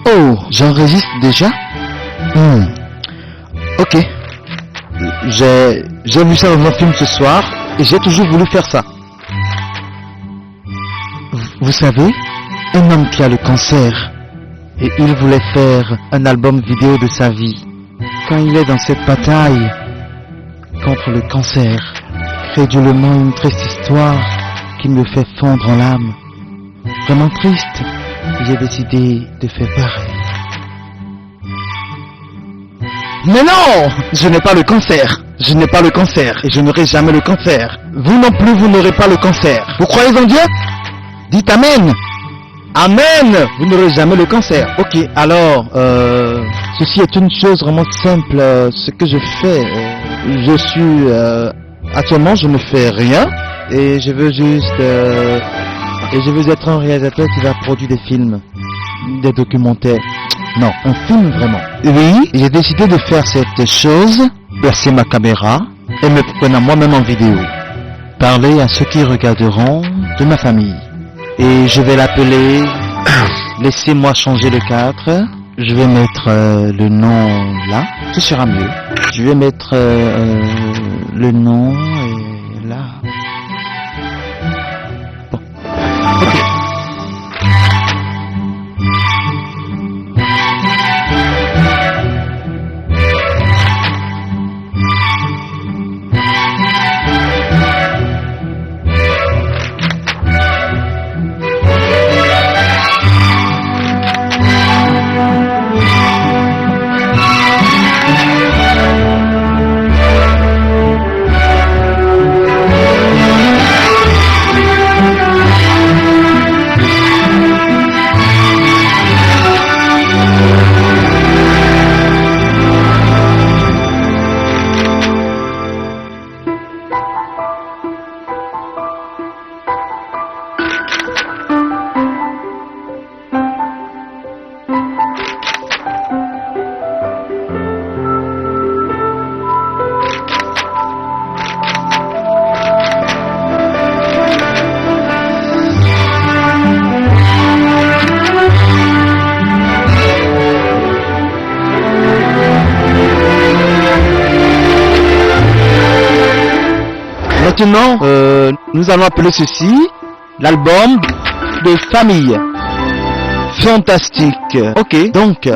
Oh, j'enregistre déjà? Ok. J'ai vu ça dans un film ce soir et j'ai toujours voulu faire ça. Vous savez, un homme qui a le cancer et il voulait faire un album vidéo de sa vie. Quand il est dans cette bataille contre le cancer, crédulement une triste histoire qui me fait fondre en larmes. Vraiment triste, j'ai décidé de faire pareil. Mais non! Je n'ai pas le cancer. Je n'ai pas le cancer et je n'aurai jamais le cancer. Vous non plus, vous n'aurez pas le cancer. Vous croyez en Dieu? Dites Amen. Amen. Vous n'aurez jamais le cancer. Ok, alors, ceci est une chose vraiment simple. Ce que je fais, je suis... actuellement, je ne fais rien. Et je veux juste... et je veux être un réalisateur qui va produire des films. Des documentaires. Non, un film vraiment. Oui, j'ai décidé de faire cette chose, placer ma caméra et me prendre moi-même en vidéo. Parler à ceux qui regarderont de ma famille. Et je vais l'appeler... Laissez-moi changer le cadre. Je vais mettre le nom là. Ce sera mieux. Je vais mettre le nom et là. Bon. Ok. Maintenant, nous allons appeler ceci l'album de famille. Fantastique. Ok, donc,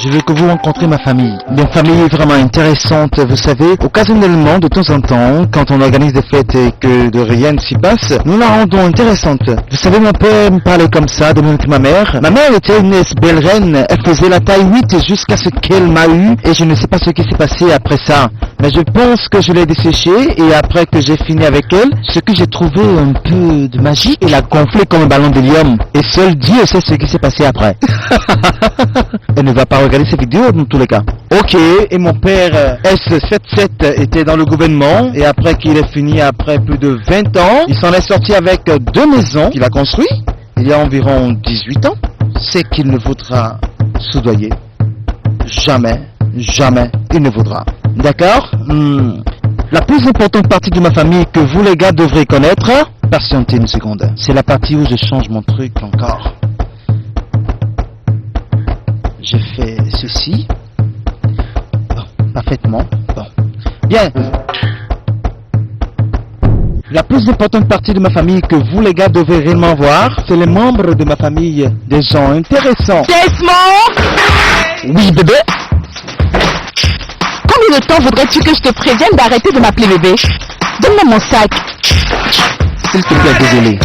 je veux que vous rencontrez ma famille. Une famille vraiment intéressante, vous savez. Occasionnellement, de temps en temps, quand on organise des fêtes et que de rien ne s'y passe, nous la rendons intéressante. Vous savez, mon père me parlait comme ça, de même que ma mère. Ma mère était une belle reine. Elle faisait la taille 8 jusqu'à ce qu'elle m'a eu. Et je ne sais pas ce qui s'est passé après ça. Mais je pense que je l'ai desséchée et après que j'ai fini avec elle, ce que j'ai trouvé un peu de magie, elle a gonflé comme un ballon d'hélium. Et seul Dieu sait ce qui s'est passé après. Elle ne va pas regarder ces vidéos dans tous les cas. Ok, et mon père S77 était dans le gouvernement et après qu'il ait fini après plus de 20 ans, il s'en est sorti avec 2 maisons qu'il a construites il y a environ 18 ans. C'est qu'il ne voudra soudoyer. Jamais, jamais il ne voudra. D'accord? La plus importante partie de ma famille que vous les gars devrez connaître, patientez une seconde. C'est la partie où je change mon truc encore. Je fais ceci. Bon, parfaitement. Bon. Bien. La plus importante partie de ma famille que vous les gars devez réellement voir, c'est les membres de ma famille, des gens intéressants. Desmond! Oui, bébé? Combien de temps voudrais-tu que je te prévienne d'arrêter de m'appeler bébé? Donne-moi mon sac. S'il te plaît, désolé.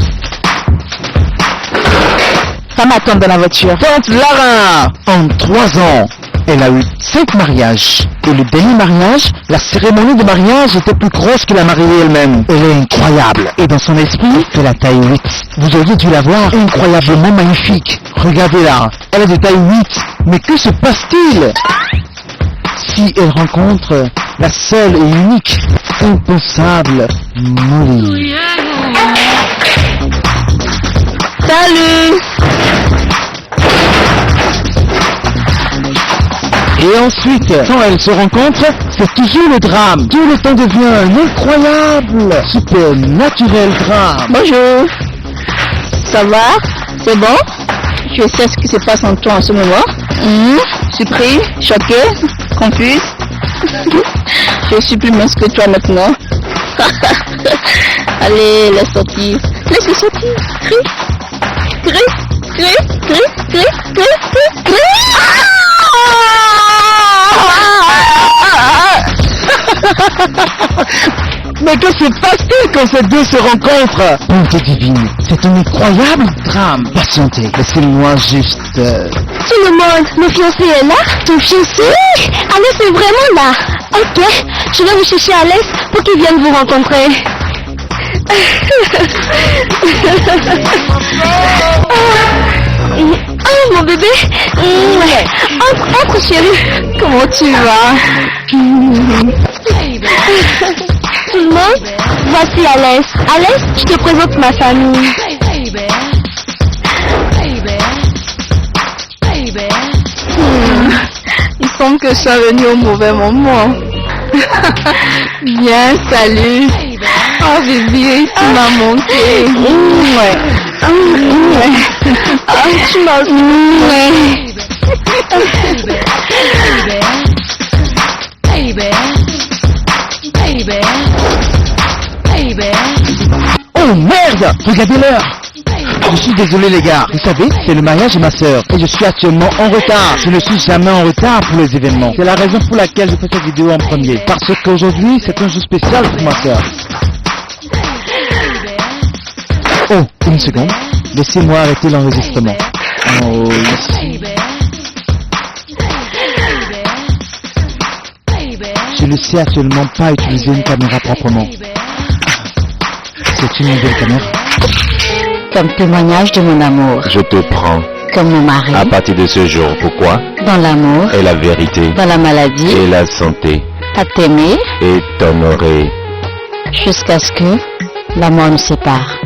Ça m'attend dans la voiture. Tante Lara, en 3 ans, elle a eu 5 mariages. Et le dernier mariage, la cérémonie de mariage était plus grosse que la mariée elle-même. Elle est incroyable. Et dans son esprit, elle fait la taille 8. Vous auriez dû la voir, incroyablement magnifique. Regardez-la, elle est de taille 8. Mais que se passe-t-il si elle rencontre la seule et unique, impensable Molly? Salut! Et ensuite, quand elles se rencontrent, c'est toujours le drame. Tout le temps devient un incroyable, super naturel drame. Bonjour. Ça va? C'est bon? Tu sais ce qui se passe en toi en ce moment? Surpris, choqué, confuse. Je suis plus mince que toi maintenant. Allez, laisse sortir. Laisse-le sortir. Crie. Crie. Crie. Crie. Crie. Crie. Crie. Mais que se passe-t-il quand ces deux se rencontrent? Bonté divine, c'est un incroyable drame. Patientez, laissez-moi juste... Tout le monde, le fiancé est là? Ton fiancé? Alès est vraiment là. Ok, je vais vous chercher Alès pour qu'il vienne vous rencontrer. Oh mon bébé. Entre chérie. Comment tu vas? Tout le monde, voici Alès. Alès, je te présente ma famille. Il semble que je sois venue au mauvais moment. Bien, salut. Oh bébé, tu m'as manqué. Ouais. Tu m'as Oh merde! Regardez l'heure! Je suis désolé les gars, vous savez, c'est le mariage de ma sœur et je suis actuellement en retard. Je ne suis jamais en retard pour les événements. C'est la raison pour laquelle je fais cette vidéo en premier. Parce qu'aujourd'hui, c'est un jour spécial pour ma sœur. Oh, une seconde. Laissez-moi arrêter l'enregistrement. Oh, ici. Je ne sais actuellement pas utiliser une caméra proprement. C'est une nouvelle caméra. Comme témoignage de mon amour, Je te prends comme mon mari, à partir de ce jour. Pourquoi? dans l'amour, Et la vérité, dans la maladie, et la santé, à t'aimer, et t'honorer. jusqu'à ce que la mort nous sépare.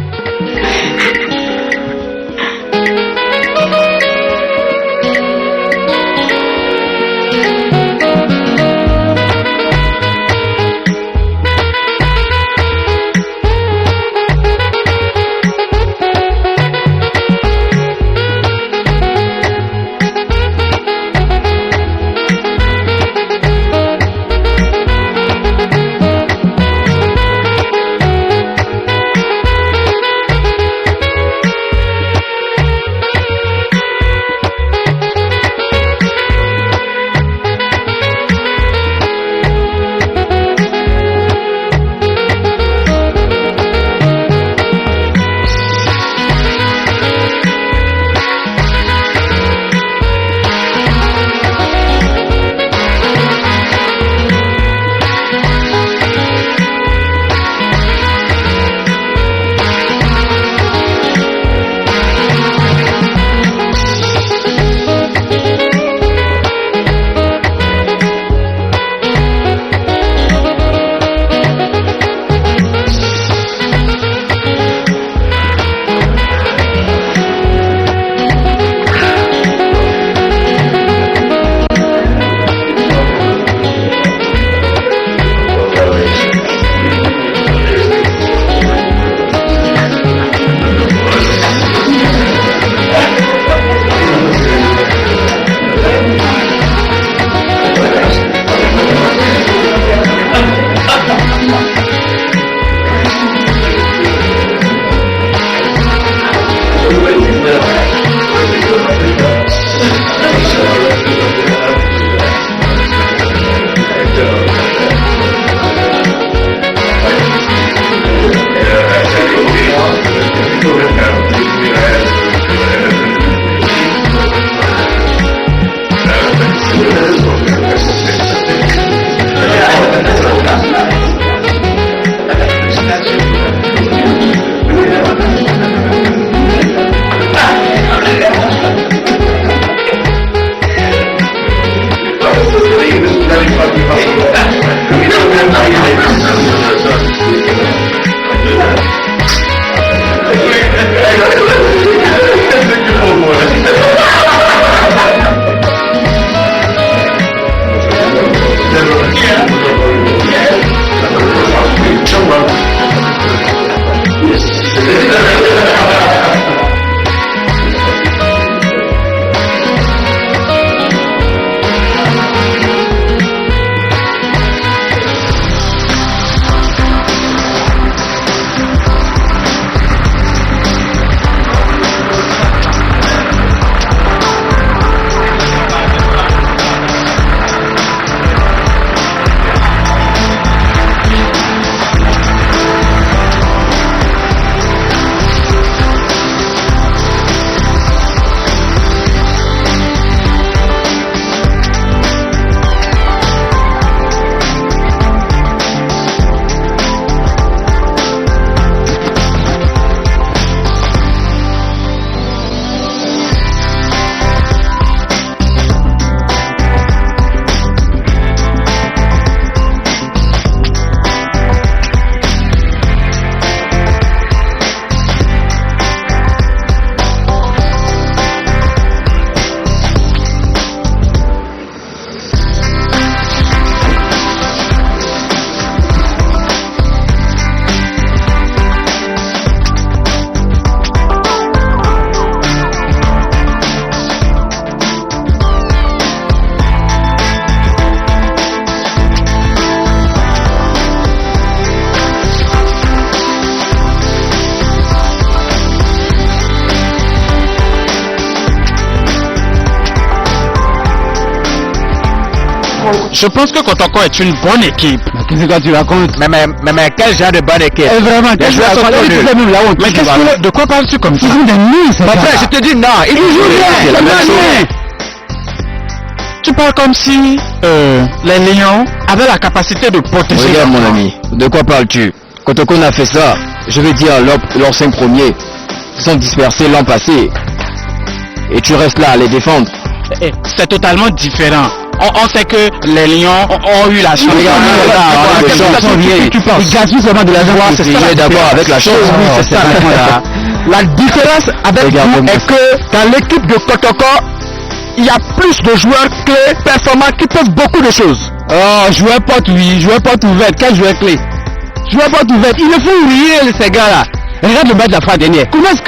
Je pense que Kotoko est une bonne équipe. Qu'est-ce que tu racontes? Mais quel genre de bonne équipe? Vraiment, Les joueurs sont nuls. Mais de quoi parles-tu comme ça? Ils sont des nuls, c'est Mon ça. frère, je te dis non, ils jouent C'est la bien. même chose. Tu parles comme si les lions avaient la capacité de protéger. Regarde leurs mon proies. ami, de quoi parles-tu? Quand on a fait ça, je vais dire leurs 5 premiers sont dispersés l'an passé. Et tu restes là à les défendre. C'est totalement différent. On sait que les lions ont eu la chance. Tu parles. Ils gagnent seulement de l'argent. C'est ça d'abord avec la chose. Oui, c'est ça. La différence avec Regarde-moi. vous est que dans l'équipe de Kotoko, il y a plus de joueurs clés, performants, qui peuvent beaucoup de choses. Oh, joueur porte, oui, joueur porte ouverte. Quel joueur clé? Joueur porte ouverte. Il le faut oublier, ces gars-là. Regarde le match de la fois dernière. Comment est-ce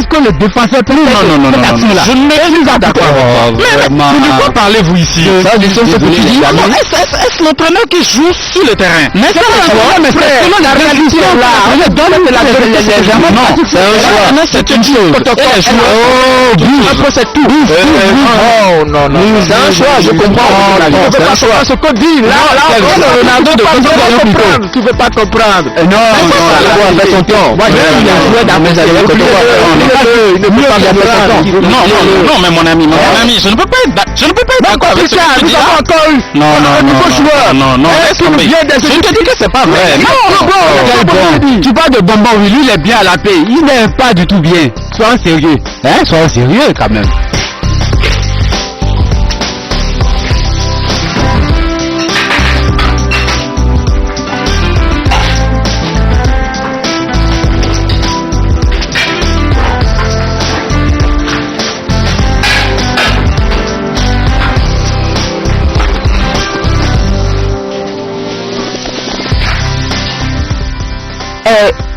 que le défenseur peut faire cette action-là? Je ne suis pas d'accord. Vraiment. Mais de quoi parlez-vous ici? Ça, je sais ce que tu dis. Est-ce l'entraîneur qui joue sur le terrain? Mais c'est selon la réalité là. Donne la vérité. Non, c'est un choix. c'est une chose. Après c'est tout. Oh non, non. C'est un choix, je comprends. C'est un choix. Ce qu'on dit là, Ronaldo de comprendre. Tu veux pas comprendre. Non, Il a fait son temps. il a joué dans mes Non, mais mon ami, je ne peux pas être d'accord avec ce que tu dis là. Non, laisse tomber. Je te dis que c'est pas vrai. Tu parles de bonbon, oui, lui il est bien à la paix. Il n'est pas du tout bien. Sois sérieux. Hein, sois sérieux quand même.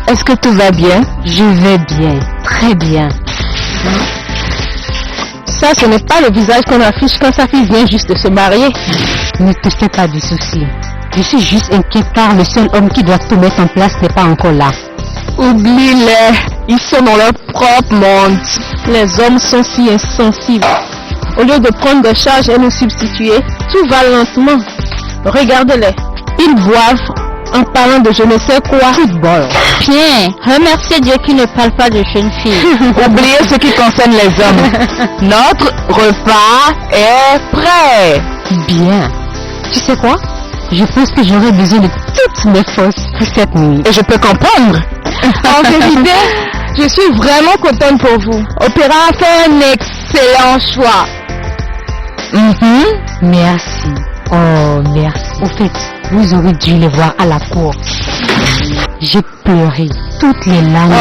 Est-ce que tout va bien? Je vais bien, très bien. Ça, ce n'est pas le visage qu'on affiche quand sa fille vient juste de se marier. Ne te fais pas de soucis. Je suis juste inquiète car le seul homme qui doit tout mettre en place n'est pas encore là. Oublie-les, ils sont dans leur propre monde. Les hommes sont si insensibles. Au lieu de prendre des charges et nous substituer, tout va lentement. Regardez-les, ils boivent en parlant de je ne sais quoi. Football. Bien, remerciez Dieu qui ne parle pas de jeunes filles. Oubliez ce qui concerne les hommes. Notre repas est prêt. Bien. Tu sais quoi? Je pense que j'aurai besoin de toutes mes forces pour cette nuit. Et je peux comprendre. En vérité, je suis vraiment contente pour vous. Opéra a fait un excellent choix. Merci. Oh, merci. Au fait, vous aurez dû les voir à la cour. J'ai pleuré toutes les larmes.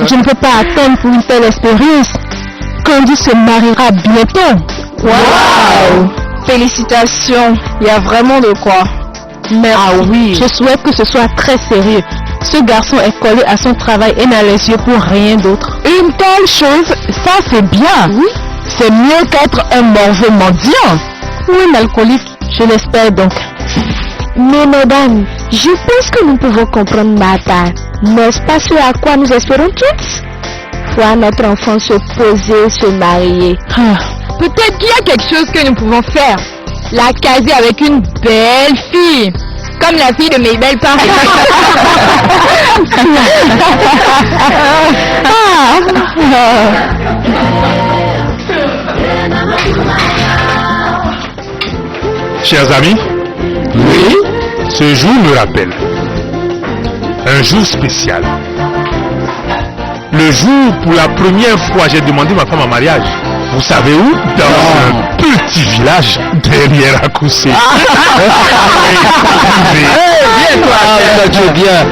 Je ne peux pas attendre pour une telle expérience. Candy se mariera bientôt. Wow! Félicitations. Il y a vraiment de quoi. Merci. Ah oui. Je souhaite que ce soit très sérieux. Ce garçon est collé à son travail et n'a les yeux pour rien d'autre. Une telle chose, ça c'est bien. Oui. C'est mieux qu'être un mauvais mendiant. Ou un alcoolique, je l'espère donc. Mais madame, je pense que nous pouvons comprendre Martha. N'est-ce pas ce à quoi nous espérons tous? Voir notre enfant se poser, se marier. Peut-être qu'il y a quelque chose que nous pouvons faire. La caser avec une belle fille. Comme la fille de mes belles parents. Chers amis, oui, ce jour me rappelle un jour spécial. Le jour pour la première fois j'ai demandé ma femme en mariage. Vous savez où? Dans un petit village derrière Akoussé. Tu es bien.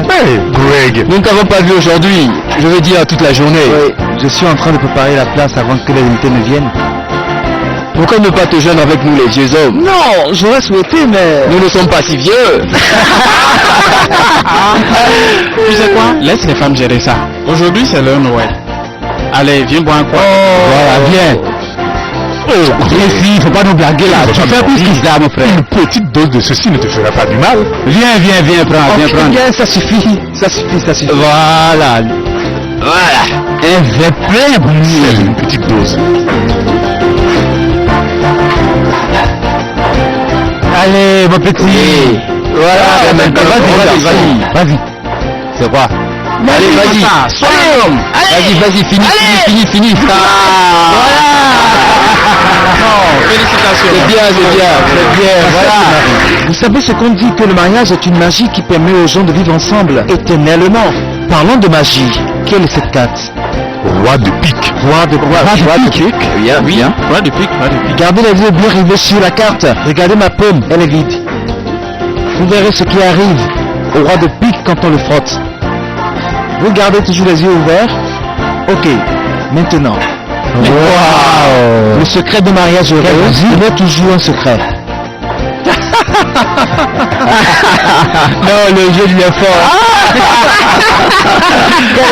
Hey, Greg, Nous ne t'avons pas vu aujourd'hui. Je veux dire toute la journée. Oui, je suis en train de préparer la place avant que les invités ne viennent. Pourquoi ne pas te joindre avec nous les vieux hommes? Non, j'aurais souhaité, mais... Nous ne sommes pas si vieux. Tu sais quoi? Laisse les femmes gérer ça. Aujourd'hui, c'est leur Noël. Allez, viens boire un coup. Voilà, viens. Viens ici, faut pas nous blaguer là. Tu fais plus que ça, mon frère. une petite dose de ceci ne te fera pas du mal. Viens, prends. Viens, ça suffit. Voilà. Un vrai plein pour C'est lui. une petite dose. Allez, mon petit. Voilà, Vas-y. C'est quoi? Allez, vas-y. Sois un homme. Vas-y, finis. Voilà. Félicitations. C'est bien, voilà. Vous savez ce qu'on dit, que le mariage est une magie qui permet aux gens de vivre ensemble éternellement. Parlons de magie. Quelle est cette carte? Roi de pique. Roi de pique. Bien. Roi de pique. Gardez les yeux bien rivés sur la carte. Regardez ma paume, elle est vide. Vous verrez ce qui arrive au roi de pique quand on le frotte. Vous gardez toujours les yeux ouverts. Ok, maintenant. Wow. Le secret de mariage heureux, il est toujours un secret. Non, le jeu devient fort.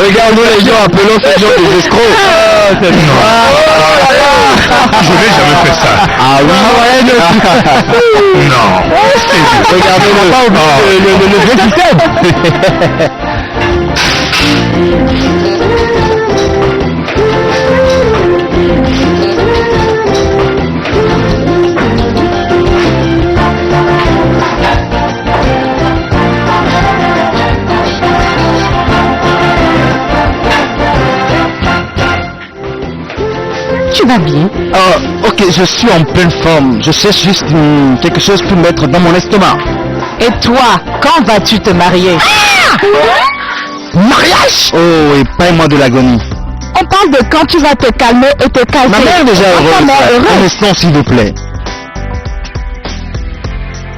Regarde-nous les gens, appelons ces gens des escrocs. Je n'ai jamais fait ça. Ah oui. Non. Regardez le vieux système. Tu vas bien? Ok, je suis en pleine forme. Je cherche juste quelque chose pour mettre dans mon estomac. Et toi, quand vas-tu te marier? Mariage? Oh, et paye-moi de l'agonie. On parle de quand tu vas te calmer et te caser. Ma mère est déjà heureuse. Un instant, s'il vous plaît.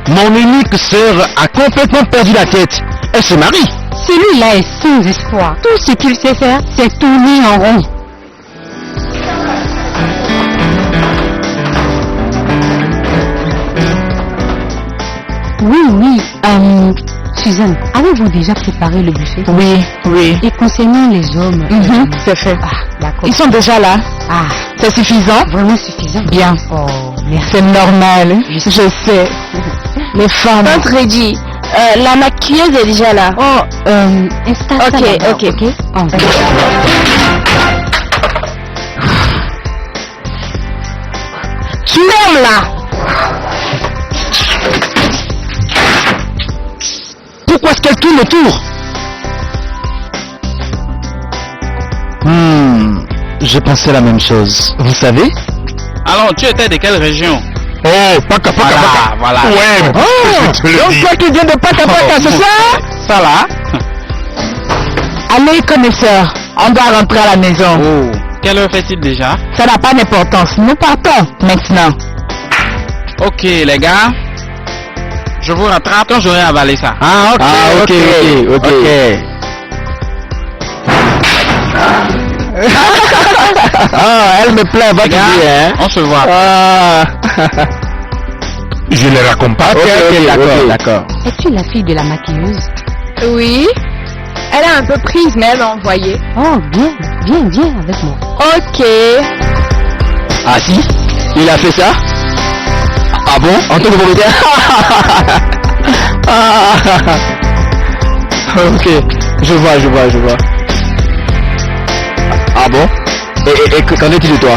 Mon unique sœur a complètement perdu la tête. Elle se marie. Celui-là est sans espoir. Tout ce qu'il sait faire, c'est tourner en rond. Oui. Suzanne, avez-vous déjà préparé le buffet? Oui. Et concernant les hommes? C'est fait. D'accord. Ils sont déjà là. C'est suffisant? Vraiment suffisant. Bien. Oh, merci. C'est normal. Je sais. Les femmes. Tante Reddy, la maquilleuse est déjà là. Oh, installe ça d'abord, ok. Tu m'aimes là? Pourquoi est-ce qu'elle tourne autour? Je pensais la même chose. Vous savez? Alors, tu étais de quelle région? Oh, Paka. Voilà. Ouais, je te le Donc dis. toi qui viens de Paka, c'est ça? Ça là? Allez, connaisseurs, on doit rentrer à la maison. Oh. Quelle heure fait-il déjà? Ça n'a pas d'importance. Nous partons maintenant. Ok, les gars. Je vous rattrape quand j'aurai avalé ça. Ok. Elle me plaît, va Les gars, dire, hein. on se voit. Je les raccompagne. Ok, d'accord. Es-tu la fille de la maquilleuse? Oui. Elle est un peu prise, mais elle m'a envoyé. Oh, viens avec moi. Ok. Ah si? Il a fait ça? Ah bon? En tant que propriétaire? Ok, je vois. Ah bon? Et qu'en est-il de toi?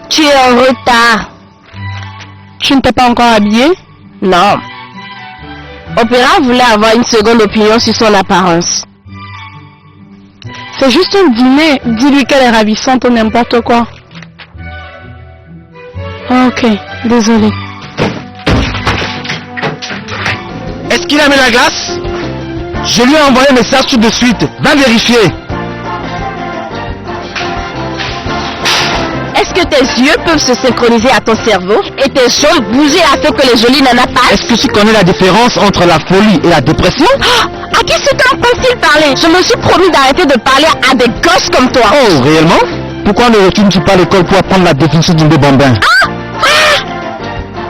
Tu es en retard. Tu ne t'es pas encore habillé? Non. Opéra voulait avoir une seconde opinion sur son apparence. C'est juste un dîner. Dis-lui qu'elle est ravissante ou n'importe quoi. Ok, désolé. Est-ce qu'il a mis la glace? Je lui ai envoyé un message tout de suite. Va vérifier. Est-ce que tes yeux peuvent se synchroniser à ton cerveau et tes jambes bouger afin que les jolies nanas passent? Est-ce que tu connais la différence entre la folie et la dépression? À qui ce temps peut-il parler? Je me suis promis d'arrêter de parler à des gosses comme toi. Oh, réellement? Pourquoi ne retournes-tu pas à l'école pour apprendre la définition d'une bambin?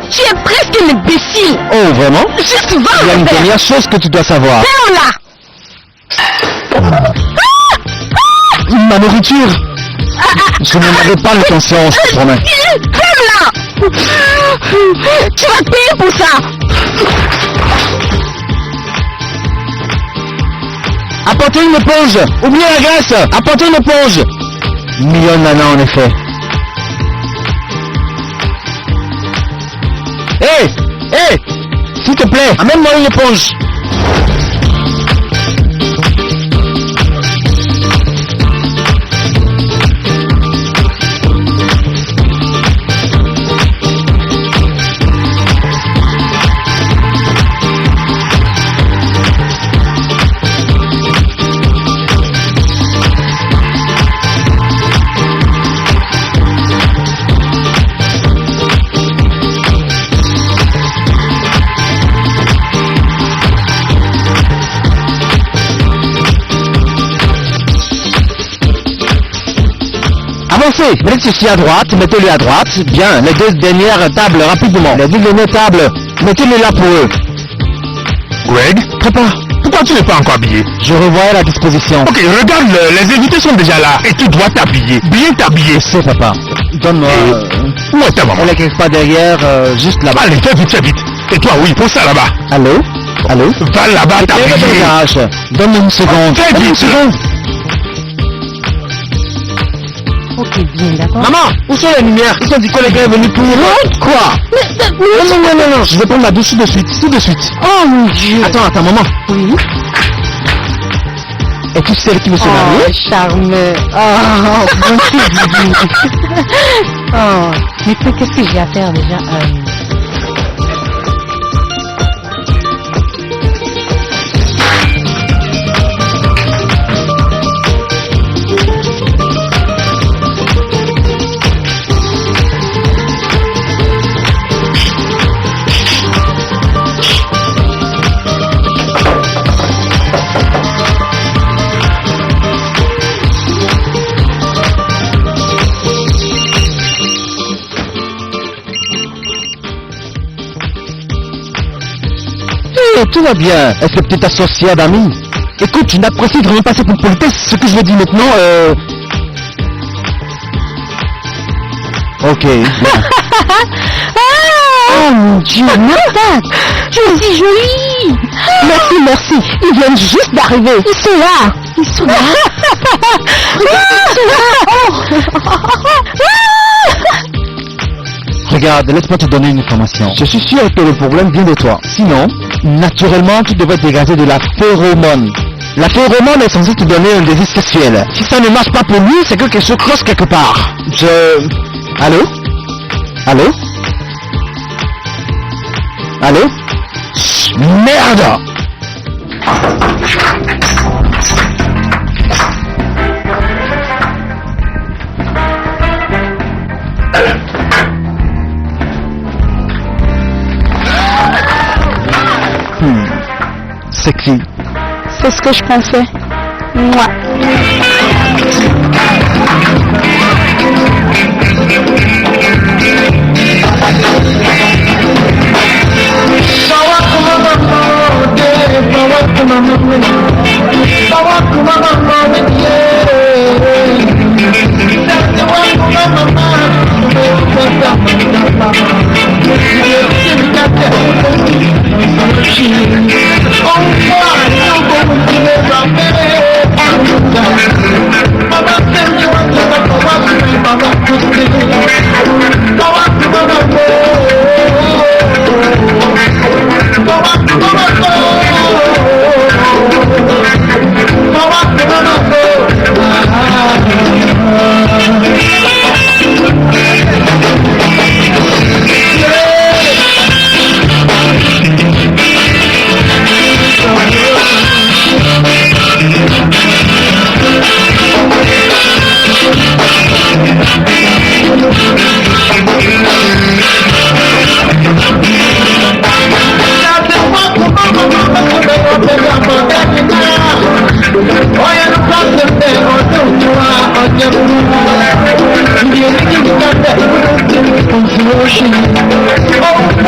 Tu es presque un imbécile. Oh, vraiment? Juste Il y a va une le faire. dernière chose que tu dois savoir. Ferme-la. Ma nourriture! Je n'en avais pas l'intention, je te promets. Ferme-la. Tu vas payer pour ça. Apportez une éponge! Oubliez la graisse! Apportez une éponge! Mignonne nana, en effet. Hé! Hé! S'il te plaît, amène-moi une éponge! Avancez, mettez ceci à droite, mettez-le à droite. Bien, les deux dernières tables, rapidement. Les deux dernières tables, mettez-les là pour eux. Greg, Papa, pourquoi tu n'es pas encore habillé? je revois la disposition. Ok, regarde, les invités sont déjà là et tu dois t'habiller. Bien t'habiller. C'est papa. Donne-moi... Où est ta maman? Elle est quelque part derrière, juste là-bas. Allez, fais vite, fais vite. Et toi, oui, pour ça là-bas. Allô? Allô? Va là-bas Éclairez le t'habiller. garage. Donne-moi une seconde. Fais Donne-moi une vite. seconde. Ok, bien, d'accord. Maman, où sont les lumières? Ils ont dit que les gars est venu pour... Quoi? Non, je vais prendre la douche tout de suite, tout de suite. Oh mon Dieu. Attends, maman. Oui. Es-tu celle qui veut se marier? Oh, charmeux. Oh, bonjour, Bibi. Oh, mais qu'est-ce que j'ai à faire déjà? Tout va bien, cette petite associée d'amis. Écoute, tu n'apprécies vraiment pas cette politesse, ce que je veux dire maintenant, Ok, bien. Oh mon Dieu, madame, tu es si jolie. Merci, merci. Ils viennent juste d'arriver. Ils sont là. Ils sont là. Regarde, laisse-moi te donner une information. Je suis sûr que le problème vient de toi. Sinon, naturellement, tu devrais dégager de la phéromone. La phéromone est censée te donner un désir sexuel. Si ça ne marche pas pour lui, c'est que quelque chose cloche quelque part. Allô? Allô? Allô? Chut, merde! Sexy. C'est ce que je pensais. Moi. Oh,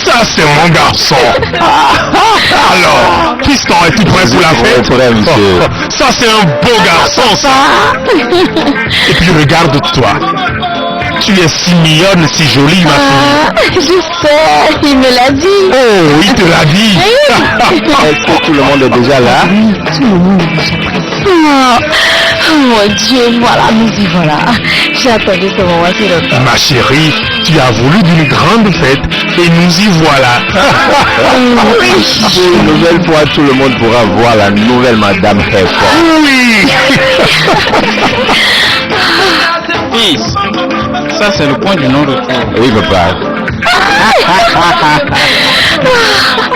Ça c'est mon garçon. Alors, fiston, es-tu prêt pour la fête? Ça c'est un beau garçon, ça. Et puis regarde-toi. Tu es si mignonne, si jolie, ma fille. Je sais, il me l'a dit. Oh, il te l'a dit. Est-ce que tout le monde est déjà là? Tout le monde est déjà prêt. Oh mon Dieu, voilà, nous y voilà. J'ai attendu ce moment si longtemps. Ma chérie, tu as voulu d'une grande fête et nous y voilà. Une nouvelle fois, tout le monde pourra voir la nouvelle Madame Hayford. Oui. Fils, ça c'est le point du non-retour. Oui, papa.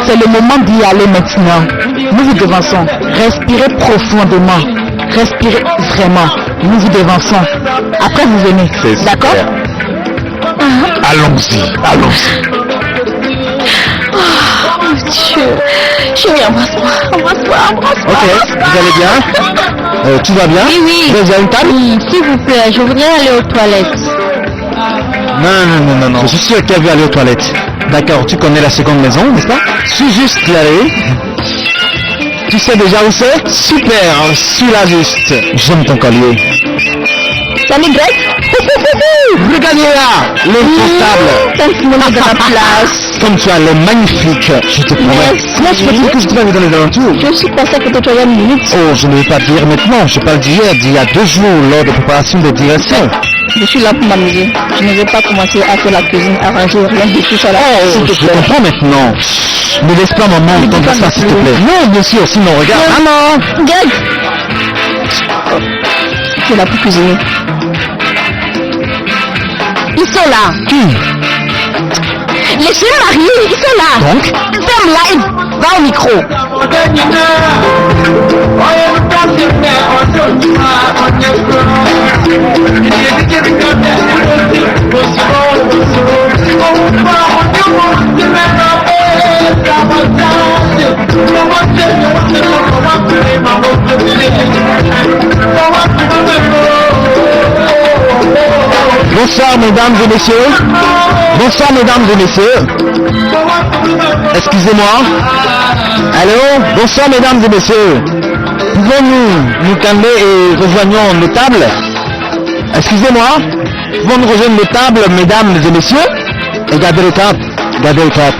C'est le moment d'y aller maintenant. Nous vous devançons. Respirez profondément. Respirez vraiment. Nous vous devançons. Après vous venez. D'accord? Allons-y, allons-y. Oh Dieu, chérie, embrasse-moi, embrasse-moi, embrasse-moi. Ok, vous allez bien? Tout va bien? Oui. Vous avez une table? S'il vous plaît, je voudrais aller aux toilettes. Non. Je suis sûr qu'elle veut aller aux toilettes. D'accord, tu connais la seconde maison, n'est-ce pas? Je suis juste y aller. Tu sais déjà où c'est? Super, suis-là juste. J'aime ton collier. Salut Greg. Regardez-là, le portable. T'as un moment de la place. Comme tu as l'air magnifique, je te promets. Merci. Comment tu peux dire que je te vais dans les alentours? Je suis passé à côté de toi il y a une minute. Oh, je ne vais pas dire maintenant, je parle d'il y a 2 jours, lors de préparation de direction. Je suis là pour m'amuser. Je ne vais pas commencer à faire la cuisine, arranger rien de tout ça là. Oh, je comprends maintenant. Ne laisse pas maman entendre ça, s'il te plaît. Non, bien sûr, sinon regarde. Maman! Greg. Tu es là pour cuisiner. Ils sont là. Qui? Les chiens mariés, ils sont là. Donc? Ferme-la et va au micro. Bonsoir mesdames et messieurs. Bonsoir mesdames et messieurs. Excusez-moi. Allô? Bonsoir mesdames et messieurs. Pouvons-nous nous calmer et rejoignons nos tables? Excusez-moi. Pouvons-nous rejoindre nos tables, mesdames et messieurs? Et gardez le cap. Gardez le cap.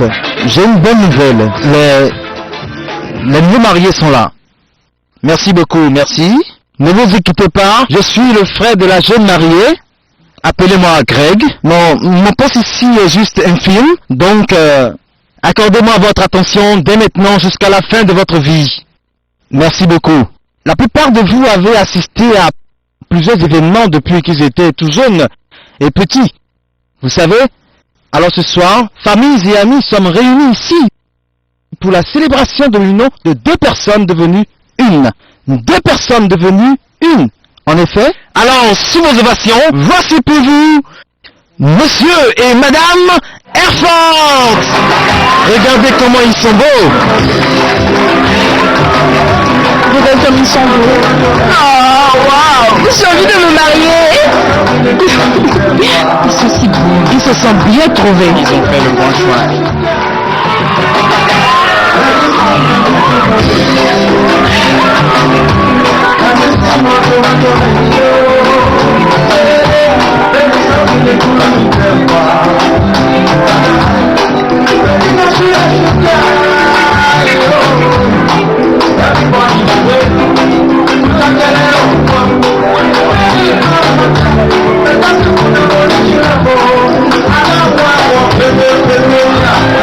J'ai une bonne nouvelle. Les nouveaux mariés sont là. Merci beaucoup, merci. Ne vous inquiétez pas, je suis le frère de la jeune mariée. Appelez-moi Greg. Mon poste ici est juste infime, donc accordez-moi votre attention dès maintenant jusqu'à la fin de votre vie. Merci beaucoup. La plupart de vous avez assisté à plusieurs événements depuis qu'ils étaient tout jeunes et petits. Vous savez? Alors ce soir, familles et amis sommes réunis ici pour la célébration de l'union de 2 personnes devenues une. 2 personnes devenues une. En effet, alors sous vos ovations, voici pour vous Monsieur et Madame Hayford. Regardez comment ils sont beaux. Regardez comme ils sont beaux. Oh, waouh, j'ai envie de me marier. Ils sont si beaux. Ils se sont bien trouvés. Ils ont fait le bon choix. I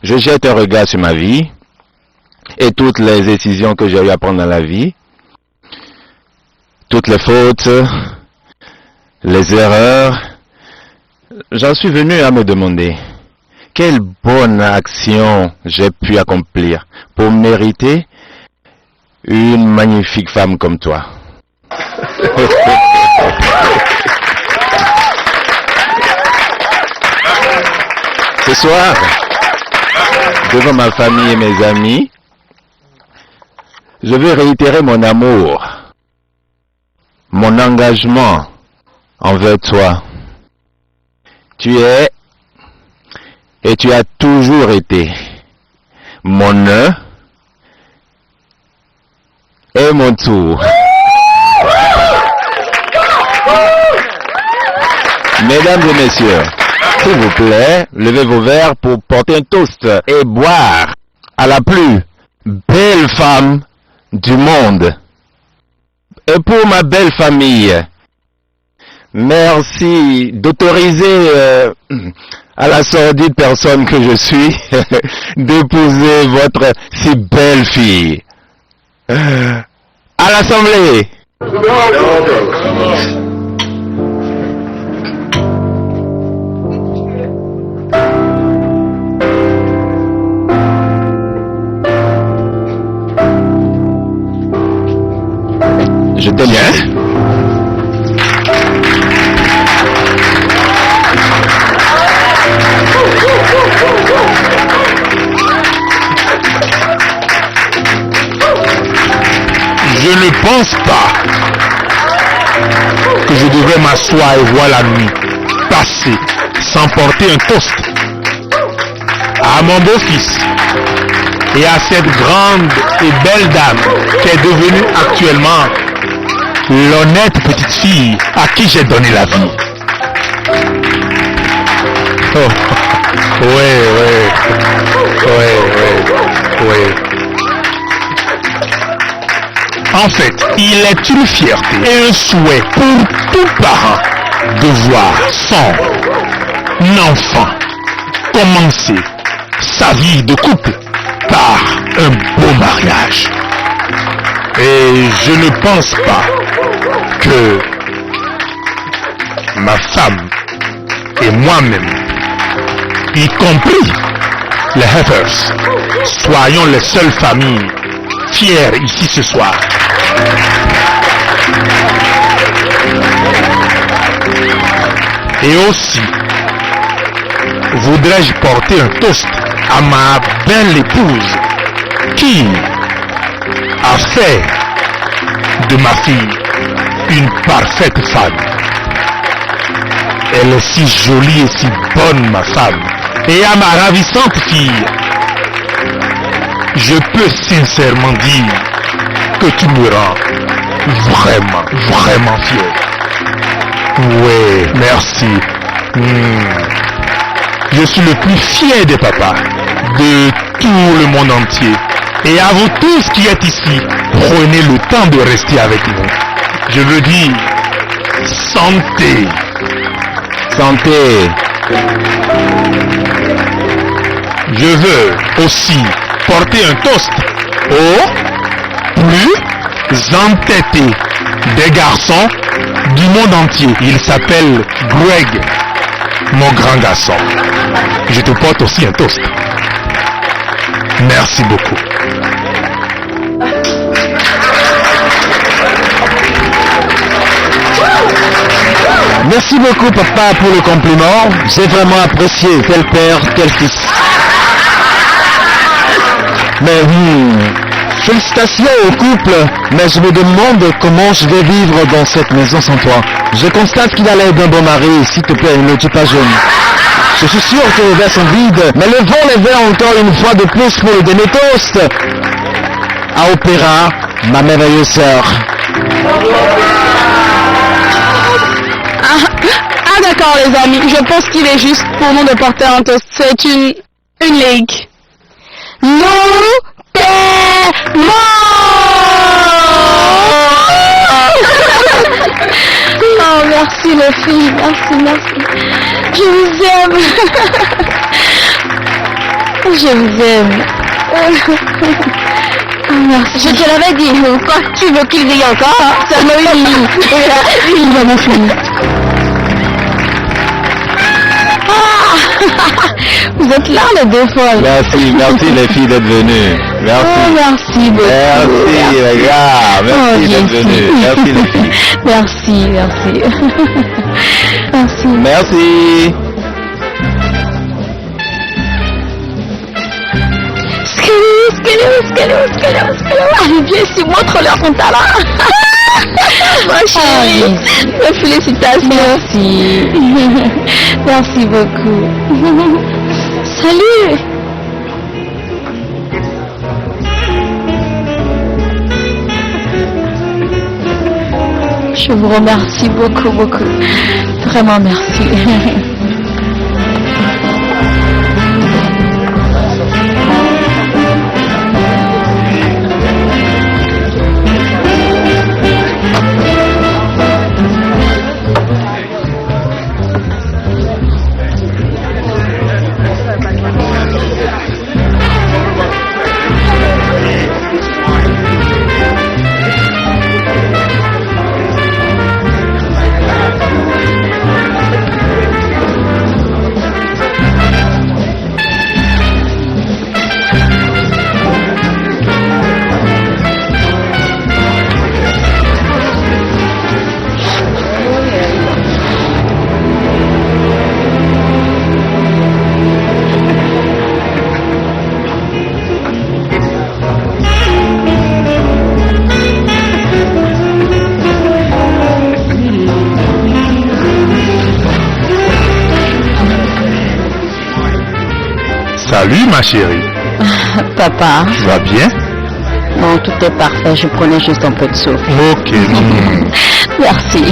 je jette un regard sur ma vie et toutes les décisions que j'ai eu à prendre dans la vie, toutes les fautes, les erreurs, j'en suis venu à me demander quelle bonne action j'ai pu accomplir pour mériter une magnifique femme comme toi. Ce soir, devant ma famille et mes amis, je veux réitérer mon amour, mon engagement envers toi. Tu es et tu as toujours été mon et mon tout. Mesdames et messieurs, s'il vous plaît, levez vos verres pour porter un toast et boire à la plus belle femme du monde. Et pour ma belle famille, merci d'autoriser à la sordide personne que je suis d'épouser votre si belle fille. À l'Assemblée. Je t'aime bien. Je ne pense pas que je devrais m'asseoir et voir la nuit passer sans porter un toast à mon beau-fils et à cette grande et belle dame qui est devenue actuellement l'honnête petite fille à qui j'ai donné la vie. Oh, oui. En fait, il est une fierté et un souhait pour tout parent de voir son enfant commencer sa vie de couple par un beau mariage. Et je ne pense pas que ma femme et moi-même, y compris les Heifers, soyons les seules familles fières ici ce soir. Et aussi, voudrais-je porter un toast à ma belle épouse qui a fait de ma fille une parfaite femme. Elle est si jolie et si bonne, ma femme. Et à ma ravissante fille, je peux sincèrement dire que tu me rends vraiment fier. Oui, merci. Je suis le plus fier des papas de tout le monde entier. Et à vous tous qui êtes ici, prenez le temps de rester avec nous. Je veux dire, santé. Santé. Je veux aussi porter un toast aux plus entêtés des garçons du monde entier. Il s'appelle Greg, mon grand garçon. Je te porte aussi un toast. Merci beaucoup. Merci beaucoup papa pour le compliment. J'ai vraiment apprécié tel père, tel fils. Mais félicitations au couple, mais je me demande comment je vais vivre dans cette maison sans toi. Je constate qu'il a l'air d'un bon mari, s'il te plaît, ne le dis pas jeune. Je suis sûr que les verres sont vides, mais levons les verres encore une fois de plus pour le dernier toast. À Opéra, ma merveilleuse sœur. Ah d'accord les amis, je pense qu'il est juste pour nous de porter un toast. C'est une ligue. Nous t'aimons. Oh merci les filles, merci. Je vous aime. Je vous aime. Merci. Je te l'avais dit. Quoi? Tu veux qu'il rie encore? Seulement une ligne. Il va m'en finir. Vous êtes là les deux folles. Merci les filles d'être venues. Merci. Oh, merci beaucoup. Merci les gars. Merci d'être venus. Merci les filles. Merci. Merci. Merci. Allez, viens ici, montre-leur ton talent. Ma chérie, félicitations. Merci. Merci beaucoup. Salut. Je vous remercie beaucoup. Vraiment merci. Salut ma chérie. Papa. Tu vas bien? Non, tout est parfait. Je prenais juste un peu de souffle. Ok. Merci.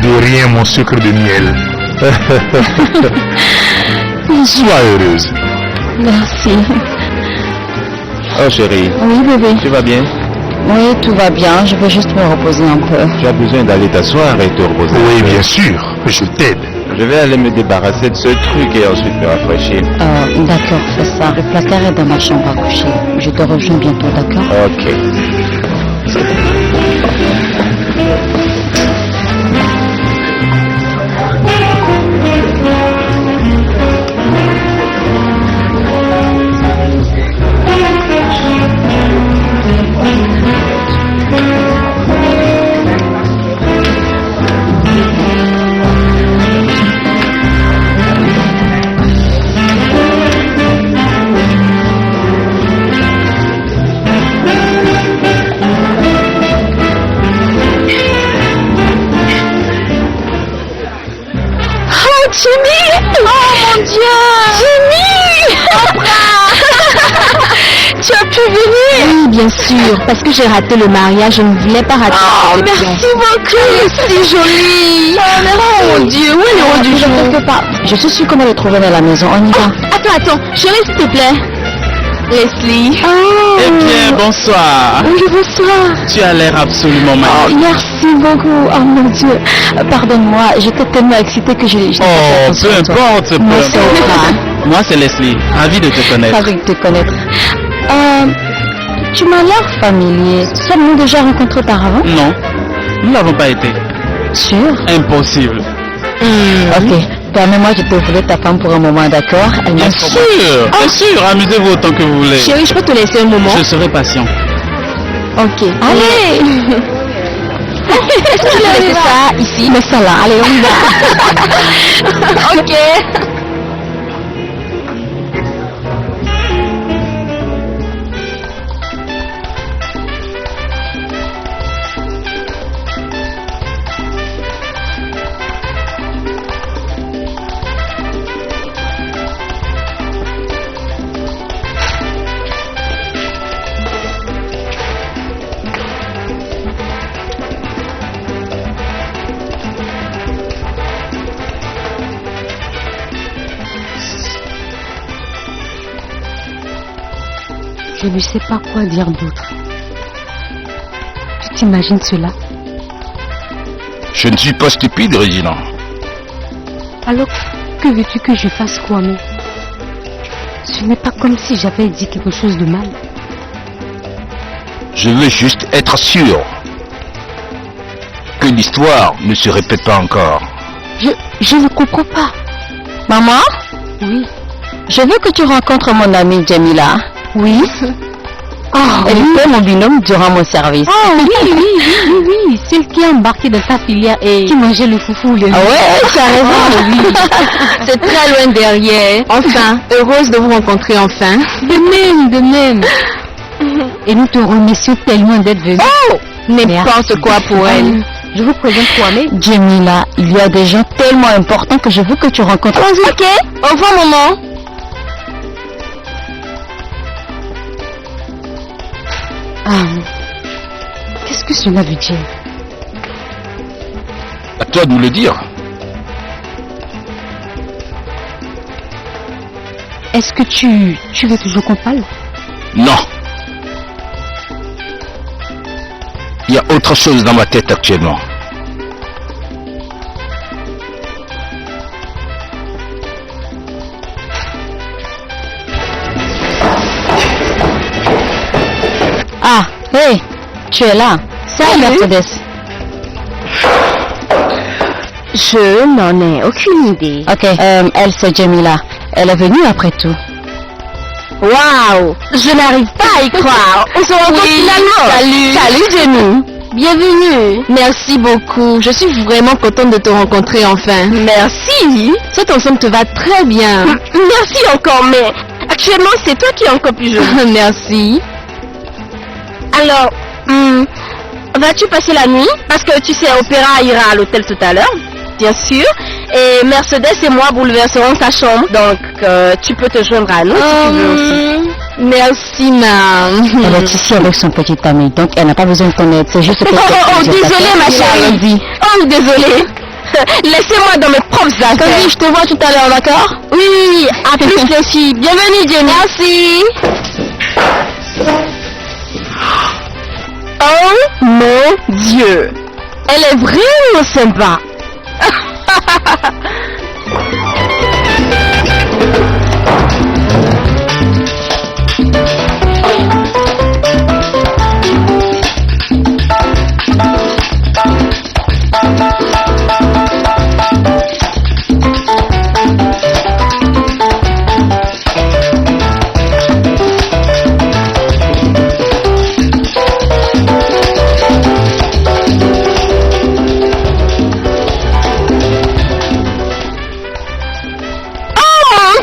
De rien mon sucre de miel. Sois heureuse. Merci. Oh chérie. Oui, bébé. Tu vas bien? Oui, tout va bien. Je veux juste me reposer un peu. Tu as besoin d'aller t'asseoir et te reposer. Oui, bien sûr. Je t'aide. Je vais aller me débarrasser de ce truc et ensuite me rafraîchir. D'accord, fais ça. Le placard est dans ma chambre à coucher. Je te rejoins bientôt, d'accord? Ok. Jimmy! Oh mon Dieu! Jimmy! Tu as pu venir? Oui, bien sûr, parce que j'ai raté le mariage, je ne voulais pas rater. Oh, merci beaucoup! C'est joli! Oh, mon Dieu, où est le roi du jour? Je suis sûre qu'on va le trouver dans la maison, on y va. Attends, chérie, s'il te plaît. Leslie. Oh. Eh bien, bonsoir. Oui, bonsoir. Tu as l'air absolument magnifique. Oh, merci beaucoup. Oh mon Dieu. Pardonne-moi, j'étais tellement excitée que je n'ai pas fait attention à toi. Peu importe. Moi, c'est Leslie. Ravi de te connaître. Ravi de te connaître. Tu m'as l'air familier. Sommes-nous déjà rencontrés auparavant? Non, nous n'avons pas été. Sûr? Impossible. Ok. Permets-moi, je peux voler ta femme pour un moment, d'accord? Bien sûr, amusez-vous autant que vous voulez. Chérie, je peux te laisser un moment? Je serai patient. Ok. Allez! Est-ce que tu as laissé ça ici? Mais ça là, allez, on y va. Ok. Je ne sais pas quoi dire d'autre. Tu t'imagines cela? Je ne suis pas stupide, Regina. Alors, que veux-tu que je fasse, Kwame? Ce n'est pas comme si j'avais dit quelque chose de mal. Je veux juste être sûr que l'histoire ne se répète pas encore. Je ne comprends pas. Maman? Oui. Je veux que tu rencontres mon amie Jamila. Oui. Elle était mon binôme durant mon service. Oui. Celle qui est embarquée dans ta filière et qui mangeait le foufou. Ah ouais, tu as raison. Oui. C'est très loin derrière. Enfin, heureuse de vous rencontrer enfin. De même. Et nous te remercions tellement d'être venu. Oh, n'importe quoi pour elle. Je vous présente Kwame. Jamila, il y a des gens tellement importants que je veux que tu rencontres. Ok, au revoir maman. Qu'est-ce que cela veut dire? À toi de nous le dire. Est-ce que tu veux toujours qu'on parle? Non. Il y a autre chose dans ma tête actuellement. Ah, hey, tu es là. Salut Mercedes. Je n'en ai aucune idée. Ok, elle c'est Jamila. Elle est venue après tout. Waouh! Je n'arrive pas à y croire. On se rencontre finalement. Salut Jamie. Bienvenue. Merci beaucoup. Je suis vraiment contente de te rencontrer enfin. Merci. Cet ensemble te va très bien. Merci encore, mais actuellement c'est toi qui es encore plus jolie. Merci. Alors, vas-tu passer la nuit? Parce que tu sais, Opéra ira à l'hôtel tout à l'heure, bien sûr. Et Mercedes et moi bouleverserons ta chambre. Donc, tu peux te joindre à nous si tu veux aussi. Merci, mam. Elle est ici avec son petit ami, donc elle n'a pas besoin de ton aide. C'est juste que... désolée, ma chérie. Oh, désolée. Laissez-moi dans mes propres affaires. Vas-y, je te vois tout à l'heure, d'accord? Oui. À plus, les filles. Bienvenue, Jenny. Merci. Oh mon Dieu, elle est vraiment sympa.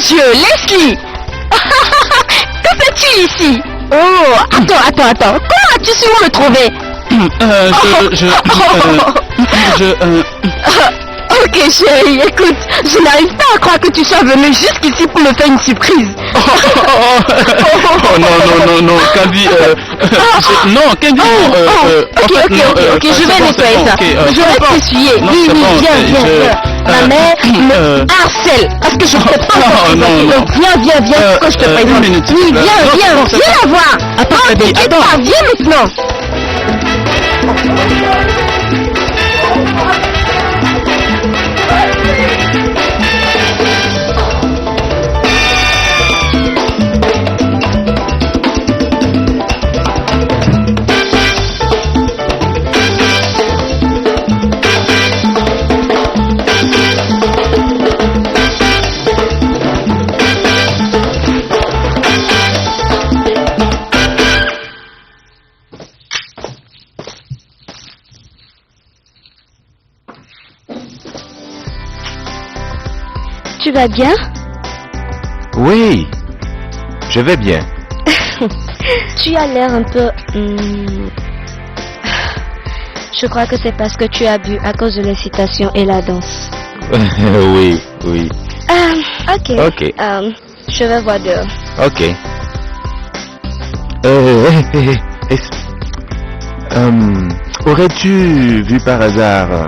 Dieu, Leslie. Que fais-tu ici? Oh, attends. Comment as-tu su où me trouver? Ok chérie, écoute, je n'arrive pas à croire que tu sois venue jusqu'ici pour me faire une surprise. Non, Candy, non, Candy, Ok, je vais nettoyer ça. Je vais t'essuyer. Oui, viens. Ma mère me harcèle parce que je ne peux pas donc viens, que je te présente. Oui, viens la voir. Attends, t'inquiète pas, viens maintenant. Tu vas bien? Oui, je vais bien. Tu as l'air un peu... Je crois que c'est parce que tu as bu à cause de l'excitation et la danse. Oui. Ok. Je vais voir dehors. Ok. Aurais-tu vu par hasard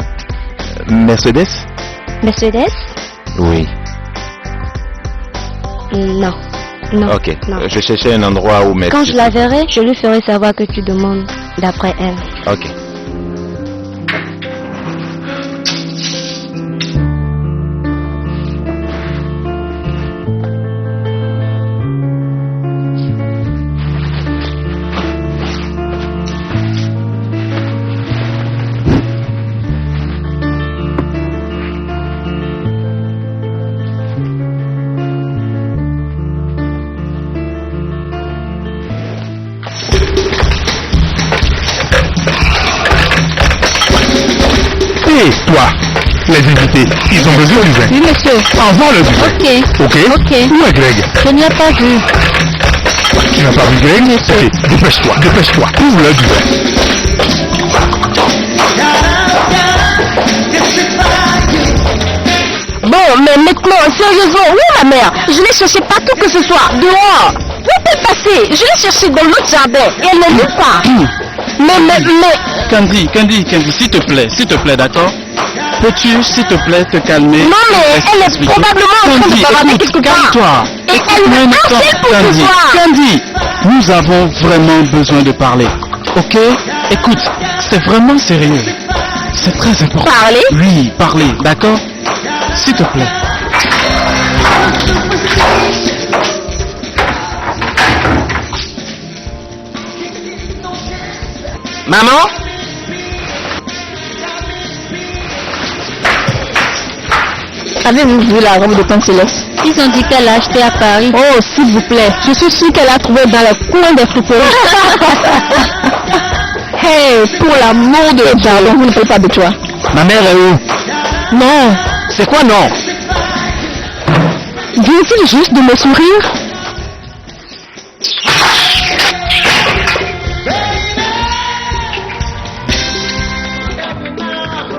Mercedes? Mercedes? Oui. Non. Ok. Non. Je cherchais un endroit où mettre. Quand je la verrai, je lui ferai savoir que tu demandes d'après elle. Ok. Dépêche-toi. Les invités, ils ont besoin du vin. Oui, monsieur. Envoie le vin. Ok. Ok. Où est Greg? Je n'y ai pas vu. Tu n'as pas vu Greg? Monsieur. Ok, dépêche-toi. Ouvre-le du vin. Bon, mais maintenant, sérieusement, où est ma mère? Je l'ai cherché partout que ce soit. Dehors. Où est-elle passée? Je l'ai cherchée dans l'autre jardin et elle n'est nulle part. Mais... Candy, s'il te plaît, d'accord? Peux-tu, s'il te plaît, te calmer? Non, mais elle est probablement en train de bavarder quelque part. Calme-toi. Et elle m'a harcelé pour ce soir. Candy, nous avons vraiment besoin de parler. Ok? Écoute, c'est vraiment sérieux. C'est très important. Parler? Oui, parler, d'accord? S'il te plaît. Maman? Avez-vous vu la robe de Tante Céleste? Ils ont dit qu'elle l'a achetée à Paris. Oh, s'il vous plaît. Je suis sûre qu'elle a trouvé dans le coin des friperies. Hey, pour l'amour de Dieu. Pardon, vous ne pouvez pas de toi. Ma mère est où? Non. C'est quoi non? Vient-il juste de me sourire?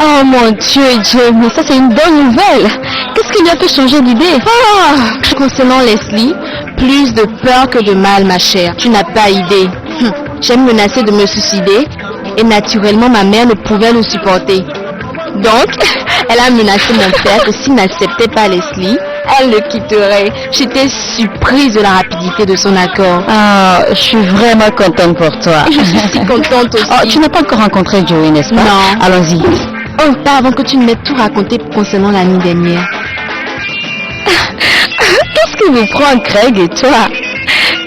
Oh mon Dieu, mais ça c'est une bonne nouvelle. Qu'est-ce qui lui a fait changer d'idée? Concernant Leslie, plus de peur que de mal, ma chère. Tu n'as pas idée. J'aime menacer de me suicider et naturellement ma mère ne pouvait le supporter. Donc, elle a menacé mon père que s'il n'acceptait pas Leslie, elle le quitterait. J'étais surprise de la rapidité de son accord. Ah, je suis vraiment contente pour toi. Et je suis si contente aussi. Oh, tu n'as pas encore rencontré Joey, n'est-ce pas? Non. Allons-y. Oh, pas avant que tu ne m'aies tout raconté concernant la nuit dernière. Qu'est-ce qui vous prend, Craig et toi?